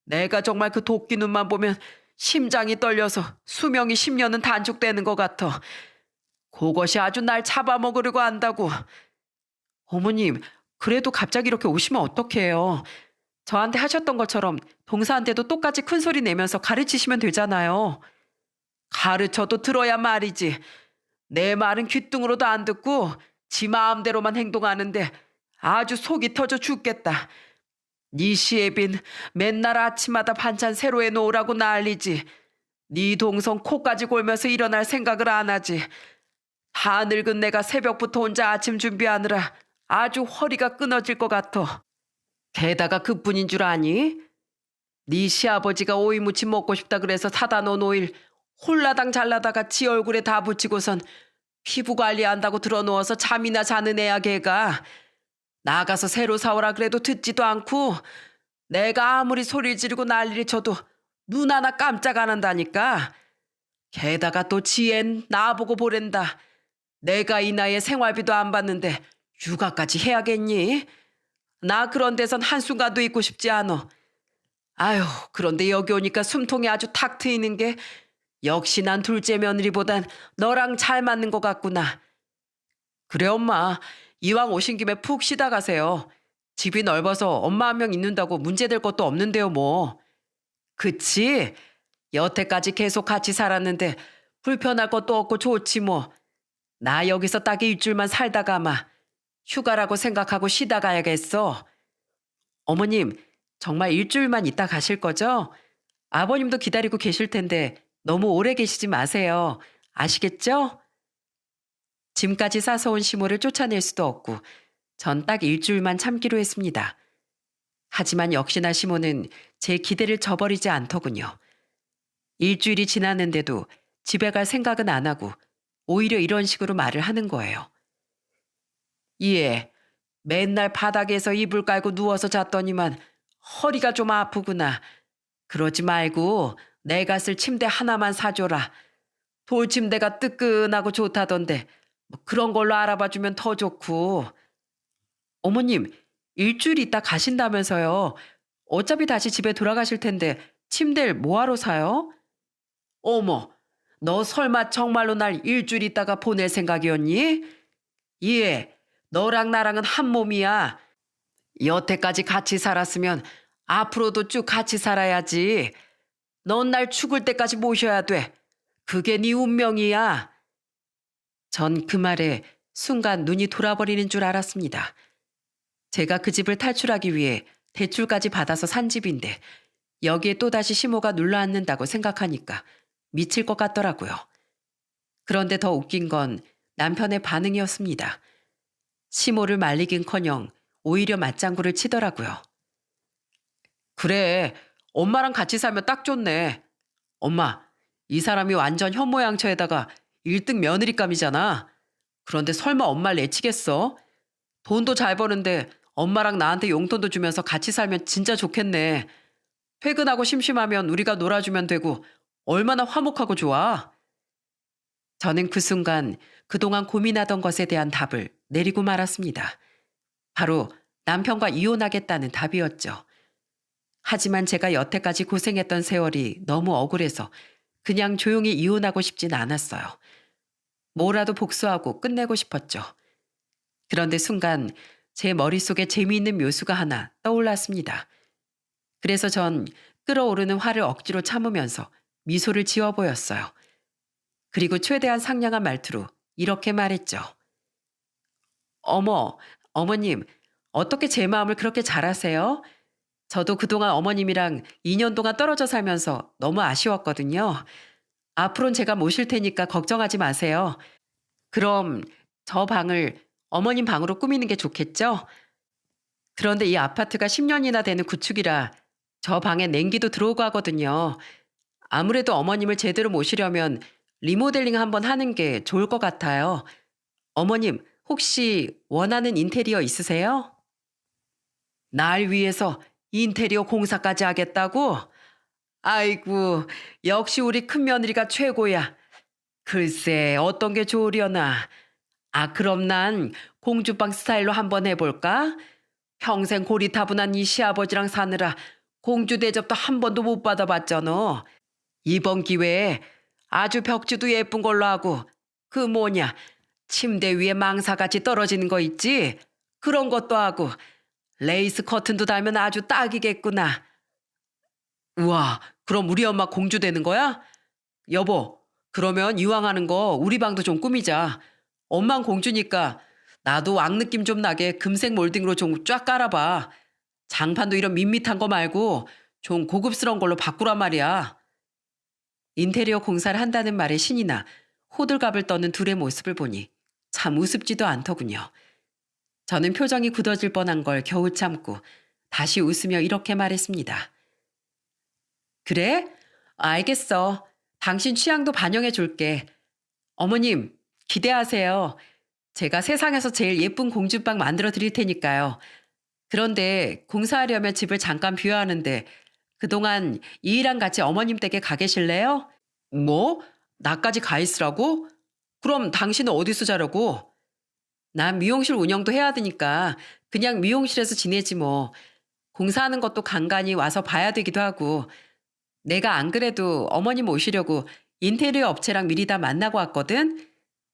A: 내가 정말 그 도끼 눈만 보면 심장이 떨려서 수명이 10년은 단축되는 것 같아. 그것이 아주 날 잡아먹으려고 한다고. 어머님, 그래도 갑자기 이렇게 오시면 어떡해요. 저한테 하셨던 것처럼 동사한테도 똑같이 큰 소리 내면서 가르치시면 되잖아요. 가르쳐도 들어야 말이지. 내 말은 귓등으로도 안 듣고 지 마음대로만 행동하는데 아주 속이 터져 죽겠다. 네 시애빈 맨날 아침마다 반찬 새로 해놓으라고 난리지. 네 동성 코까지 골면서 일어날 생각을 안 하지. 다 늙은 내가 새벽부터 혼자 아침 준비하느라 아주 허리가 끊어질 것 같아. 게다가 그뿐인 줄 아니? 네 시아버지가 오이무침 먹고 싶다 그래서 사다 놓은 오일 홀라당 잘라다가 지 얼굴에 다 붙이고선 피부 관리한다고 들어누워서 잠이나 자는 애야 걔가. 나가서 새로 사오라 그래도 듣지도 않고 내가 아무리 소리 지르고 난리를 쳐도 눈 하나 깜짝 안 한다니까. 게다가 또 지엔 나보고 보랜다. 내가 이 나이에 생활비도 안 받는데 육아까지 해야겠니? 나 그런 데선 한순간도 있고 싶지 않어. 아휴, 그런데 여기 오니까 숨통이 아주 탁 트이는 게 역시 난 둘째 며느리보단 너랑 잘 맞는 것 같구나. 그래 엄마, 이왕 오신 김에 푹 쉬다 가세요. 집이 넓어서 엄마 한 명 있는다고 문제될 것도 없는데요 뭐. 그치? 여태까지 계속 같이 살았는데 불편할 것도 없고 좋지 뭐. 나 여기서 딱 일주일만 살다가 아마 휴가라고 생각하고 쉬다 가야겠어. 어머님, 정말 일주일만 있다 가실 거죠? 아버님도 기다리고 계실 텐데 너무 오래 계시지 마세요. 아시겠죠? 짐까지 싸서 온 시모를 쫓아낼 수도 없고 전 딱 일주일만 참기로 했습니다. 하지만 역시나 시모는 제 기대를 저버리지 않더군요. 일주일이 지났는데도 집에 갈 생각은 안 하고 오히려 이런 식으로 말을 하는 거예요. 예, 맨날 바닥에서 이불 깔고 누워서 잤더니만 허리가 좀 아프구나. 그러지 말고 내가 쓸 침대 하나만 사줘라. 돌침대가 뜨끈하고 좋다던데 뭐 그런 걸로 알아봐주면 더 좋고. 어머님, 일주일 있다 가신다면서요. 어차피 다시 집에 돌아가실 텐데 침대를 뭐하러 사요? 어머, 너 설마 정말로 날 일주일 있다가 보낼 생각이었니? 예, 너랑 나랑은 한 몸이야. 여태까지 같이 살았으면 앞으로도 쭉 같이 살아야지. 넌 날 죽을 때까지 모셔야 돼. 그게 네 운명이야. 전 그 말에 순간 눈이 돌아버리는 줄 알았습니다. 제가 그 집을 탈출하기 위해 대출까지 받아서 산 집인데 여기에 또다시 시모가 눌러앉는다고 생각하니까 미칠 것 같더라고요. 그런데 더 웃긴 건 남편의 반응이었습니다. 시모를 말리긴커녕 오히려 맞장구를 치더라고요. 그래, 엄마랑 같이 살면 딱 좋네. 엄마, 이 사람이 완전 현모양처에다가 1등 며느리감이잖아. 그런데 설마 엄마를 내치겠어? 돈도 잘 버는데 엄마랑 나한테 용돈도 주면서 같이 살면 진짜 좋겠네. 퇴근하고 심심하면 우리가 놀아주면 되고 얼마나 화목하고 좋아. 저는 그 순간 그동안 고민하던 것에 대한 답을 내리고 말았습니다. 바로 남편과 이혼하겠다는 답이었죠. 하지만 제가 여태까지 고생했던 세월이 너무 억울해서 그냥 조용히 이혼하고 싶진 않았어요. 뭐라도 복수하고 끝내고 싶었죠. 그런데 순간 제 머릿속에 재미있는 묘수가 하나 떠올랐습니다. 그래서 전 끓어오르는 화를 억지로 참으면서 미소를 지어 보였어요. 그리고 최대한 상냥한 말투로 이렇게 말했죠. 어머, 어머님, 어떻게 제 마음을 그렇게 잘 아세요? 저도 그동안 어머님이랑 2년 동안 떨어져 살면서 너무 아쉬웠거든요. 앞으로는 제가 모실 테니까 걱정하지 마세요. 그럼 저 방을 어머님 방으로 꾸미는 게 좋겠죠? 그런데 이 아파트가 10년이나 되는 구축이라 저 방에 냉기도 들어오고 하거든요. 아무래도 어머님을 제대로 모시려면 리모델링 한번 하는 게 좋을 것 같아요. 어머님, 혹시 원하는 인테리어 있으세요? 날 위해서 인테리어 공사까지 하겠다고? 아이고, 역시 우리 큰며느리가 최고야. 글쎄, 어떤 게 좋으려나. 아, 그럼 난 공주방 스타일로 한번 해볼까? 평생 고리타분한 이 시아버지랑 사느라 공주 대접도 한 번도 못 받아봤잖아. 이번 기회에 아주 벽지도 예쁜 걸로 하고 그 뭐냐 침대 위에 망사같이 떨어지는 거 있지? 그런 것도 하고 레이스 커튼도 달면 아주 딱이겠구나. 우와, 그럼 우리 엄마 공주 되는 거야? 여보, 그러면 이왕 하는 거 우리 방도 좀 꾸미자. 엄만 공주니까 나도 왕 느낌 좀 나게 금색 몰딩으로 좀 쫙 깔아봐. 장판도 이런 밋밋한 거 말고 좀 고급스러운 걸로 바꾸란 말이야. 인테리어 공사를 한다는 말에 신이 나 호들갑을 떠는 둘의 모습을 보니 참 우습지도 않더군요. 저는 표정이 굳어질 뻔한 걸 겨우 참고 다시 웃으며 이렇게 말했습니다. 그래? 알겠어. 당신 취향도 반영해 줄게. 어머님, 기대하세요. 제가 세상에서 제일 예쁜 공주방 만들어 드릴 테니까요. 그런데 공사하려면 집을 잠깐 비워야 하는데 그동안 이일랑 같이 어머님 댁에 가 계실래요? 뭐? 나까지 가 있으라고? 그럼 당신은 어디서 자려고? 난 미용실 운영도 해야 되니까 그냥 미용실에서 지내지 뭐. 공사하는 것도 간간히 와서 봐야 되기도 하고. 내가 안 그래도 어머님 오시려고 인테리어 업체랑 미리 다 만나고 왔거든.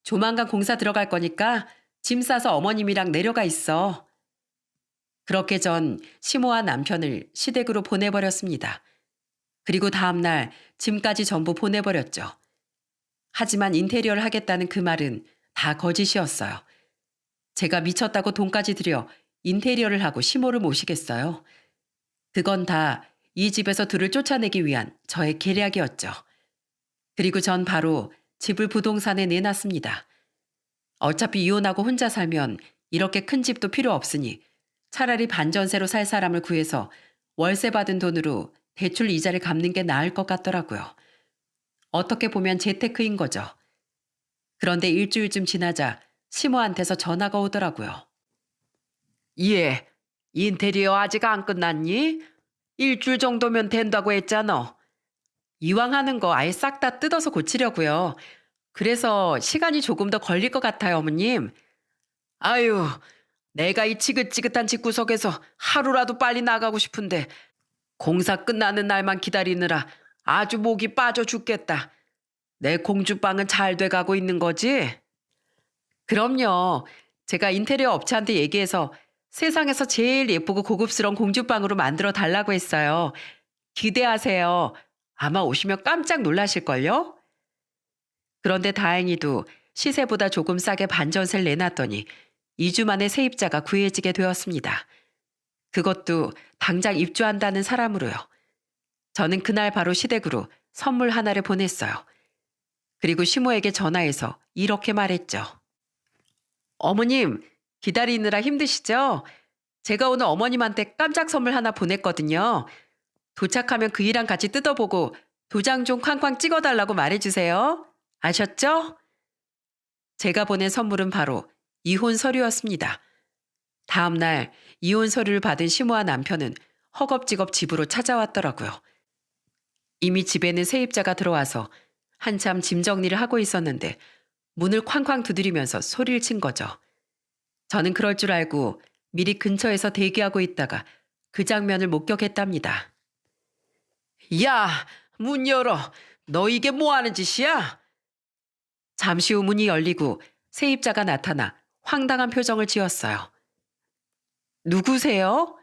A: 조만간 공사 들어갈 거니까 짐 싸서 어머님이랑 내려가 있어. 그렇게 전 시모와 남편을 시댁으로 보내버렸습니다. 그리고 다음날 짐까지 전부 보내버렸죠. 하지만 인테리어를 하겠다는 그 말은 다 거짓이었어요. 제가 미쳤다고 돈까지 들여 인테리어를 하고 시모를 모시겠어요. 그건 다 이 집에서 둘을 쫓아내기 위한 저의 계략이었죠. 그리고 전 바로 집을 부동산에 내놨습니다. 어차피 이혼하고 혼자 살면 이렇게 큰 집도 필요 없으니 차라리 반전세로 살 사람을 구해서 월세 받은 돈으로 대출 이자를 갚는 게 나을 것 같더라고요. 어떻게 보면 재테크인 거죠. 그런데 일주일쯤 지나자 시모한테서 전화가 오더라고요. 예, 인테리어 아직 안 끝났니? 일주일 정도면 된다고 했잖아. 이왕 하는 거 아예 싹 다 뜯어서 고치려고요. 그래서 시간이 조금 더 걸릴 것 같아요, 어머님. 아유, 내가 이 지긋지긋한 집구석에서 하루라도 빨리 나가고 싶은데 공사 끝나는 날만 기다리느라 아주 목이 빠져 죽겠다. 내 공주방은 잘 돼가고 있는 거지? 그럼요. 제가 인테리어 업체한테 얘기해서 세상에서 제일 예쁘고 고급스러운 공주방으로 만들어 달라고 했어요. 기대하세요. 아마 오시면 깜짝 놀라실걸요? 그런데 다행히도 시세보다 조금 싸게 반전세를 내놨더니 2주 만에 세입자가 구해지게 되었습니다. 그것도 당장 입주한다는 사람으로요. 저는 그날 바로 시댁으로 선물 하나를 보냈어요. 그리고 시모에게 전화해서 이렇게 말했죠. 어머님, 기다리느라 힘드시죠? 제가 오늘 어머님한테 깜짝 선물 하나 보냈거든요. 도착하면 그 이랑 같이 뜯어보고 도장 좀 쾅쾅 찍어달라고 말해주세요. 아셨죠? 제가 보낸 선물은 바로 이혼 서류였습니다. 다음 날 이혼 서류를 받은 시모와 남편은 허겁지겁 집으로 찾아왔더라고요. 이미 집에는 세입자가 들어와서 한참 짐 정리를 하고 있었는데 문을 쾅쾅 두드리면서 소리를 친 거죠. 저는 그럴 줄 알고 미리 근처에서 대기하고 있다가 그 장면을 목격했답니다. 야, 문 열어. 너 이게 뭐 하는 짓이야? 잠시 후 문이 열리고 세입자가 나타나 황당한 표정을 지었어요. 누구세요?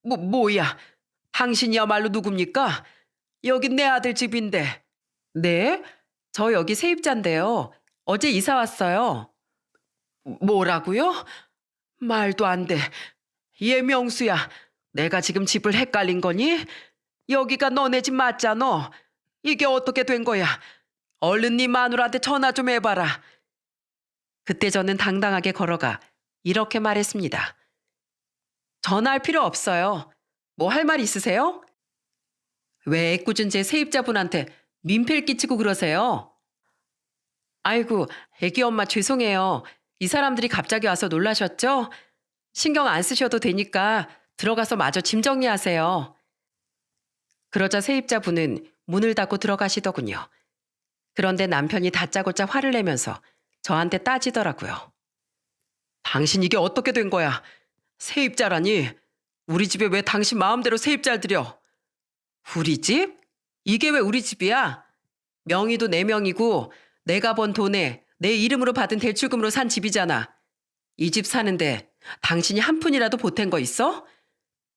A: 뭐야? 당신이야말로 누굽니까? 여긴 내 아들 집인데. 네? 저 여기 세입자인데요. 어제 이사 왔어요. 뭐라고요? 말도 안 돼. 얘 명수야. 내가 지금 집을 헷갈린 거니? 여기가 너네 집 맞잖아. 이게 어떻게 된 거야? 얼른 네 마누라한테 전화 좀 해봐라. 그때 저는 당당하게 걸어가 이렇게 말했습니다. 전화할 필요 없어요. 뭐 할 말 있으세요? 왜 애꿎은 제 세입자분한테 민폐를 끼치고 그러세요? 아이고, 애기 엄마 죄송해요. 이 사람들이 갑자기 와서 놀라셨죠? 신경 안 쓰셔도 되니까 들어가서 마저 짐 정리하세요. 그러자 세입자분은 문을 닫고 들어가시더군요. 그런데 남편이 다짜고짜 화를 내면서 저한테 따지더라고요. 당신 이게 어떻게 된 거야? 세입자라니? 우리 집에 왜 당신 마음대로 세입자를 들여? 우리 집? 이게 왜 우리 집이야? 명의도 내 명이고 내가 번 돈에 내 이름으로 받은 대출금으로 산 집이잖아. 이 집 사는데 당신이 한 푼이라도 보탠 거 있어?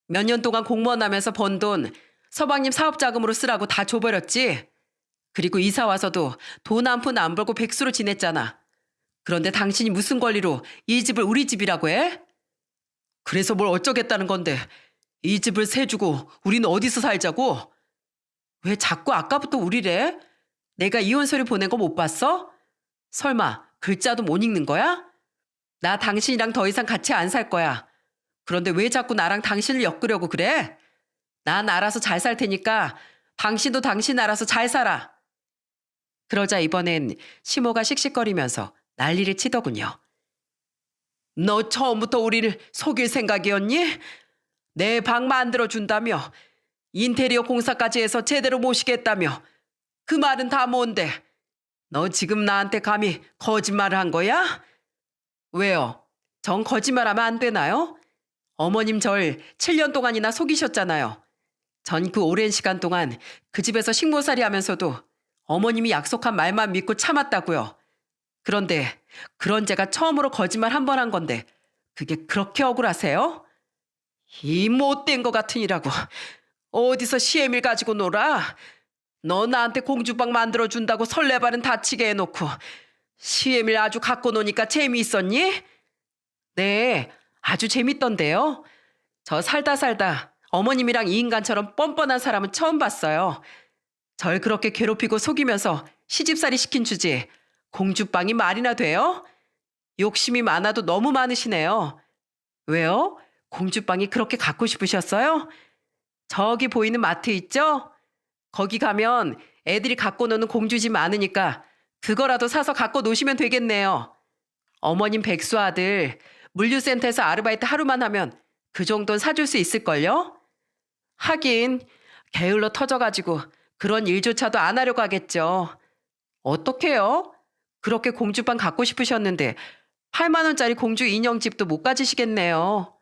A: 몇 년 동안 공무원 하면서 번 돈 서방님 사업자금으로 쓰라고 다 줘버렸지? 그리고 이사 와서도 돈 한 푼 안 벌고 백수로 지냈잖아. 그런데 당신이 무슨 권리로 이 집을 우리 집이라고 해? 그래서 뭘 어쩌겠다는 건데 이 집을 세 주고 우리는 어디서 살자고? 왜 자꾸 아까부터 우리래? 내가 이혼 서류 보낸 거 못 봤어? 설마 글자도 못 읽는 거야? 나 당신이랑 더 이상 같이 안 살 거야. 그런데 왜 자꾸 나랑 당신을 엮으려고 그래? 난 알아서 잘 살 테니까 당신도 당신 알아서 잘 살아. 그러자 이번엔 시모가 씩씩거리면서 난리를 치더군요. 너 처음부터 우리를 속일 생각이었니? 내 방 만들어준다며 인테리어 공사까지 해서 제대로 모시겠다며 그 말은 다 뭔데? 너 지금 나한테 감히 거짓말을 한 거야? 왜요? 전 거짓말하면 안 되나요? 어머님 절 7년 동안이나 속이셨잖아요. 전 그 오랜 시간 동안 그 집에서 식모살이 하면서도 어머님이 약속한 말만 믿고 참았다고요. 그런데 그런 제가 처음으로 거짓말 한 번 한 건데 그게 그렇게 억울하세요? 이 못된 거 같으니라고. 어디서 시애미를 가지고 놀아? 너 나한테 공주방 만들어준다고 설레발은 다치게 해놓고 시애미를 아주 갖고 노니까 재미있었니? 네, 아주 재밌던데요. 저 살다 어머님이랑 이 인간처럼 뻔뻔한 사람은 처음 봤어요. 절 그렇게 괴롭히고 속이면서 시집살이 시킨 주제에 공주방이 말이나 돼요? 욕심이 많아도 너무 많으시네요. 왜요? 공주방이 그렇게 갖고 싶으셨어요? 저기 보이는 마트 있죠? 거기 가면 애들이 갖고 노는 공주집 많으니까 그거라도 사서 갖고 노시면 되겠네요. 어머님 백수 아들 물류센터에서 아르바이트 하루만 하면 그 정도는 사줄 수 있을걸요? 하긴 게을러 터져가지고 그런 일조차도 안 하려고 하겠죠. 어떡해요? 그렇게 공주방 갖고 싶으셨는데 8만 원짜리 공주 인형집도 못 가지시겠네요.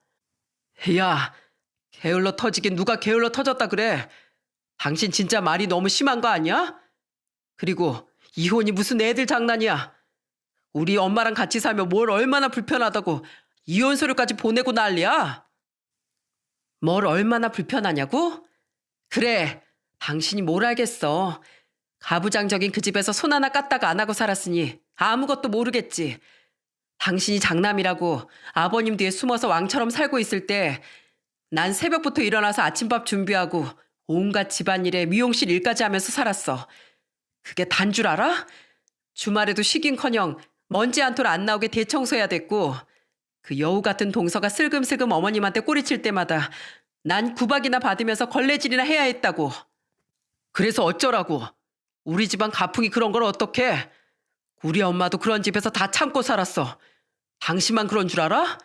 A: 야, 게을러 터지긴 누가 게을러 터졌다 그래. 당신 진짜 말이 너무 심한 거 아니야? 그리고 이혼이 무슨 애들 장난이야. 우리 엄마랑 같이 살면 뭘 얼마나 불편하다고 이혼 서류까지 보내고 난리야. 뭘 얼마나 불편하냐고? 그래, 당신이 뭘 알겠어. 가부장적인 그 집에서 손 하나 까딱 안 하고 살았으니 아무것도 모르겠지. 당신이 장남이라고 아버님 뒤에 숨어서 왕처럼 살고 있을 때 난 새벽부터 일어나서 아침밥 준비하고 온갖 집안일에 미용실 일까지 하면서 살았어. 그게 단 줄 알아? 주말에도 쉬긴커녕 먼지 한 톨 안 나오게 대청소해야 됐고 그 여우 같은 동서가 슬금슬금 어머님한테 꼬리칠 때마다 난 구박이나 받으면서 걸레질이나 해야 했다고. 그래서 어쩌라고. 우리 집안 가풍이 그런 걸 어떡해. 우리 엄마도 그런 집에서 다 참고 살았어. 당신만 그런 줄 알아?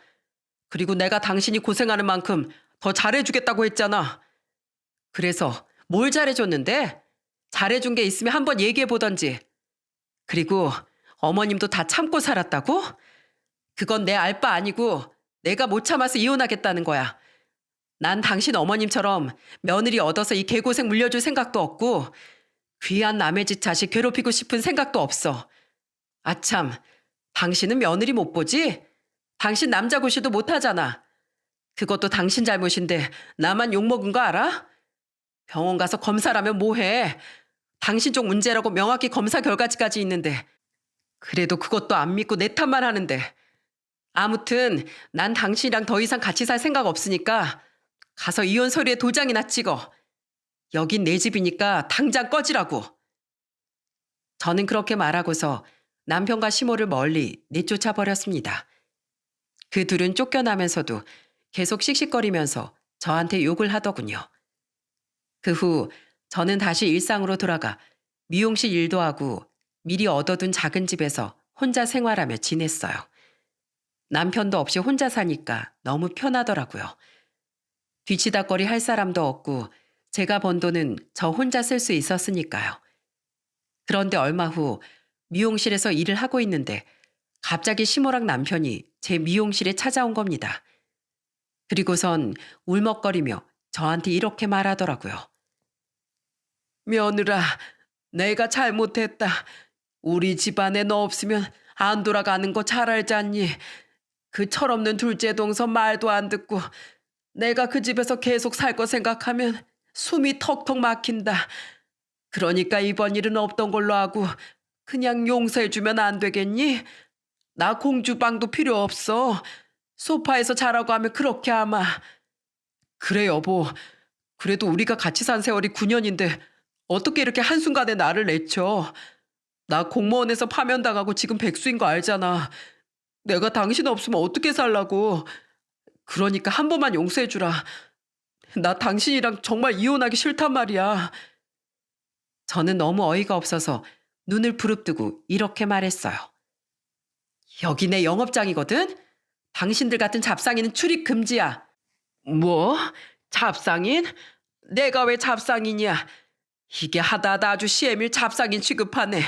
A: 그리고 내가 당신이 고생하는 만큼 더 잘해주겠다고 했잖아. 그래서 뭘 잘해줬는데? 잘해준 게 있으면 한번 얘기해보던지. 그리고 어머님도 다 참고 살았다고? 그건 내 알 바 아니고 내가 못 참아서 이혼하겠다는 거야. 난 당신 어머님처럼 며느리 얻어서 이 개고생 물려줄 생각도 없고 귀한 남의 집 자식 괴롭히고 싶은 생각도 없어. 아참, 당신은 며느리 못 보지? 당신 남자 고시도 못하잖아. 그것도 당신 잘못인데 나만 욕먹은 거 알아? 병원 가서 검사라면 뭐해? 당신 쪽 문제라고 명확히 검사 결과지까지 있는데 그래도 그것도 안 믿고 내 탓만 하는데. 아무튼 난 당신이랑 더 이상 같이 살 생각 없으니까 가서 이혼 서류에 도장이나 찍어. 여긴 내 집이니까 당장 꺼지라고. 저는 그렇게 말하고서 남편과 시모를 멀리 내쫓아 버렸습니다. 그 둘은 쫓겨나면서도 계속 씩씩거리면서 저한테 욕을 하더군요. 그 후 저는 다시 일상으로 돌아가 미용실 일도 하고 미리 얻어둔 작은 집에서 혼자 생활하며 지냈어요. 남편도 없이 혼자 사니까 너무 편하더라고요. 뒤치다거리 할 사람도 없고 제가 번 돈은 저 혼자 쓸 수 있었으니까요. 그런데 얼마 후 미용실에서 일을 하고 있는데 갑자기 시모랑 남편이 제 미용실에 찾아온 겁니다. 그리고선 울먹거리며 저한테 이렇게 말하더라고요. 며느라, 내가 잘못했다. 우리 집안에 너 없으면 안 돌아가는 거 잘 알잖니. 그 철없는 둘째 동서 말도 안 듣고 내가 그 집에서 계속 살 거 생각하면 숨이 턱턱 막힌다. 그러니까 이번 일은 없던 걸로 하고 그냥 용서해주면 안 되겠니? 나 공주방도 필요 없어. 소파에서 자라고 하면 그렇게 아마. 그래 여보. 그래도 우리가 같이 산 세월이 9년인데 어떻게 이렇게 한순간에 나를 내쳐. 나 공무원에서 파면당하고 지금 백수인 거 알잖아. 내가 당신 없으면 어떻게 살라고. 그러니까 한 번만 용서해주라. 나 당신이랑 정말 이혼하기 싫단 말이야. 저는 너무 어이가 없어서 눈을 부릅뜨고 이렇게 말했어요. 여기 내 영업장이거든? 당신들 같은 잡상인은 출입 금지야. 뭐? 잡상인? 내가 왜 잡상인이야? 이게 하다하다 아주 시애밀 잡상인 취급하네.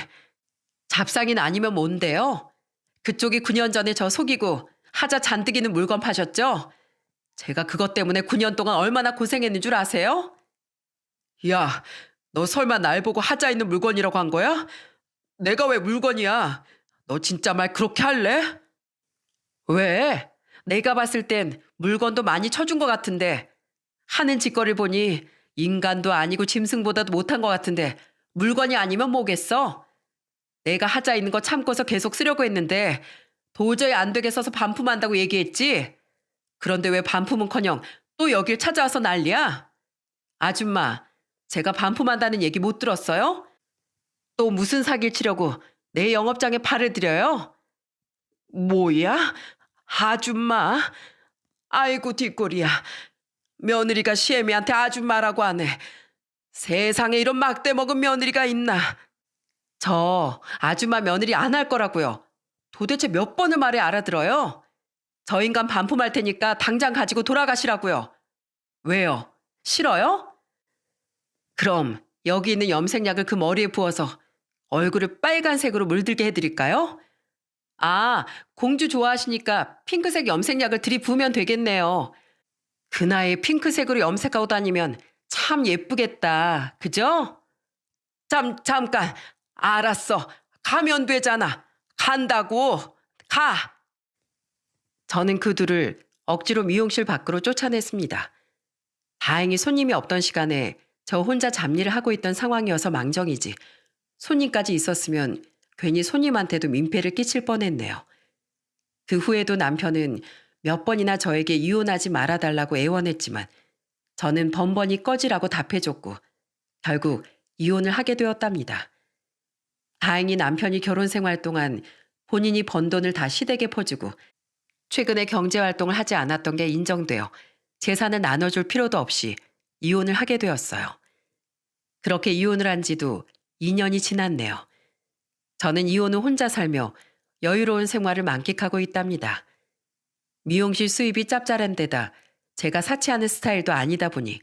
A: 잡상인 아니면 뭔데요? 그쪽이 9년 전에 저 속이고 하자 잔뜩 있는 물건 파셨죠? 제가 그것 때문에 9년 동안 얼마나 고생했는 줄 아세요? 야, 너 설마 날 보고 하자 있는 물건이라고 한 거야? 내가 왜 물건이야? 너 진짜 말 그렇게 할래? 왜? 내가 봤을 땐 물건도 많이 쳐준 것 같은데 하는 짓거리를 보니 인간도 아니고 짐승보다도 못한 것 같은데 물건이 아니면 뭐겠어? 내가 하자 있는 거 참고서 계속 쓰려고 했는데 도저히 안 되게 써서 반품한다고 얘기했지? 그런데 왜 반품은커녕 또 여길 찾아와서 난리야? 아줌마, 제가 반품한다는 얘기 못 들었어요? 또 무슨 사기를 치려고 내 영업장에 팔을 들여요? 뭐야? 아줌마? 아이고 뒷골이야. 며느리가 시애미한테 아줌마라고 하네. 세상에 이런 막대 먹은 며느리가 있나. 저 아줌마 며느리 안 할 거라고요. 도대체 몇 번을 말해 알아들어요? 저 인간 반품할 테니까 당장 가지고 돌아가시라고요. 왜요? 싫어요? 그럼 여기 있는 염색약을 그 머리에 부어서 얼굴을 빨간색으로 물들게 해드릴까요? 아, 공주 좋아하시니까 핑크색 염색약을 들이부으면 되겠네요. 그 나이에 핑크색으로 염색하고 다니면 참 예쁘겠다. 그죠? 잠깐. 알았어. 가면 되잖아. 간다고. 가. 저는 그 둘을 억지로 미용실 밖으로 쫓아냈습니다. 다행히 손님이 없던 시간에 저 혼자 잡일을 하고 있던 상황이어서 망정이지. 손님까지 있었으면 괜히 손님한테도 민폐를 끼칠 뻔했네요. 그 후에도 남편은 몇 번이나 저에게 이혼하지 말아달라고 애원했지만 저는 번번이 꺼지라고 답해줬고 결국 이혼을 하게 되었답니다. 다행히 남편이 결혼 생활 동안 본인이 번 돈을 다 시댁에 퍼주고 최근에 경제활동을 하지 않았던 게 인정되어 재산을 나눠줄 필요도 없이 이혼을 하게 되었어요. 그렇게 이혼을 한 지도 2년이 지났네요. 저는 이혼 후 혼자 살며 여유로운 생활을 만끽하고 있답니다. 미용실 수입이 짭짤한 데다 제가 사치하는 스타일도 아니다 보니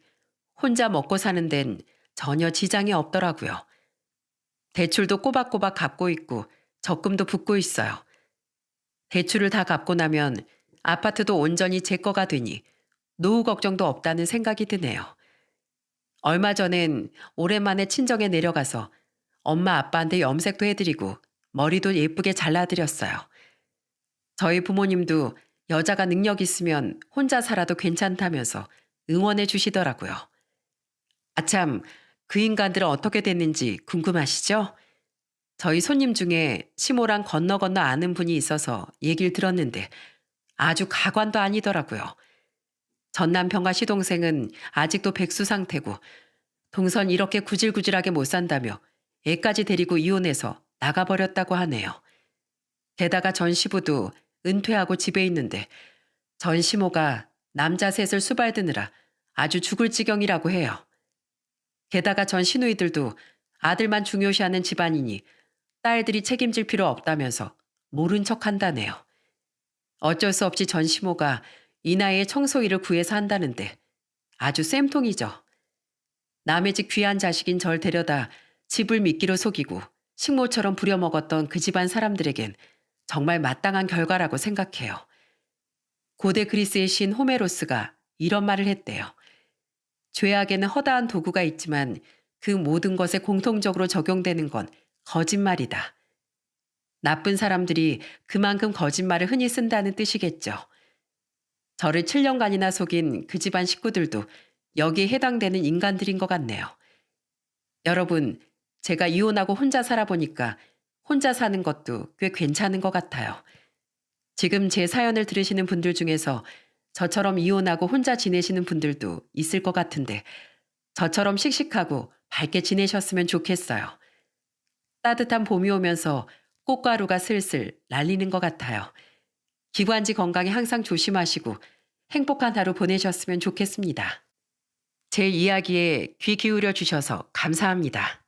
A: 혼자 먹고 사는 데는 전혀 지장이 없더라고요. 대출도 꼬박꼬박 갚고 있고 적금도 붓고 있어요. 대출을 다 갚고 나면 아파트도 온전히 제 거가 되니 노후 걱정도 없다는 생각이 드네요. 얼마 전엔 오랜만에 친정에 내려가서 엄마 아빠한테 염색도 해드리고 머리도 예쁘게 잘라드렸어요. 저희 부모님도 여자가 능력 있으면 혼자 살아도 괜찮다면서 응원해 주시더라고요. 아참, 그 인간들은 어떻게 됐는지 궁금하시죠? 저희 손님 중에 시모랑 건너 아는 분이 있어서 얘기를 들었는데 아주 가관도 아니더라고요. 전 남편과 시동생은 아직도 백수 상태고 동선 이렇게 구질구질하게 못 산다며 애까지 데리고 이혼해서 나가버렸다고 하네요. 게다가 전 시부도 은퇴하고 집에 있는데 전 시모가 남자 셋을 수발드느라 아주 죽을 지경이라고 해요. 게다가 전 시누이들도 아들만 중요시하는 집안이니 딸들이 책임질 필요 없다면서 모른 척 한다네요. 어쩔 수 없이 전 시모가 이 나이에 청소일을 구해서 한다는데 아주 쌤통이죠. 남의 집 귀한 자식인 절 데려다 집을 미끼로 속이고 식모처럼 부려먹었던 그 집안 사람들에겐 정말 마땅한 결과라고 생각해요. 고대 그리스의 신 호메로스가 이런 말을 했대요. 죄악에는 허다한 도구가 있지만 그 모든 것에 공통적으로 적용되는 건 거짓말이다. 나쁜 사람들이 그만큼 거짓말을 흔히 쓴다는 뜻이겠죠. 저를 7년간이나 속인 그 집안 식구들도 여기에 해당되는 인간들인 것 같네요. 여러분, 제가 이혼하고 혼자 살아보니까 혼자 사는 것도 꽤 괜찮은 것 같아요. 지금 제 사연을 들으시는 분들 중에서 저처럼 이혼하고 혼자 지내시는 분들도 있을 것 같은데 저처럼 씩씩하고 밝게 지내셨으면 좋겠어요. 따뜻한 봄이 오면서 꽃가루가 슬슬 날리는 것 같아요. 기관지 건강에 항상 조심하시고 행복한 하루 보내셨으면 좋겠습니다. 제 이야기에 귀 기울여 주셔서 감사합니다.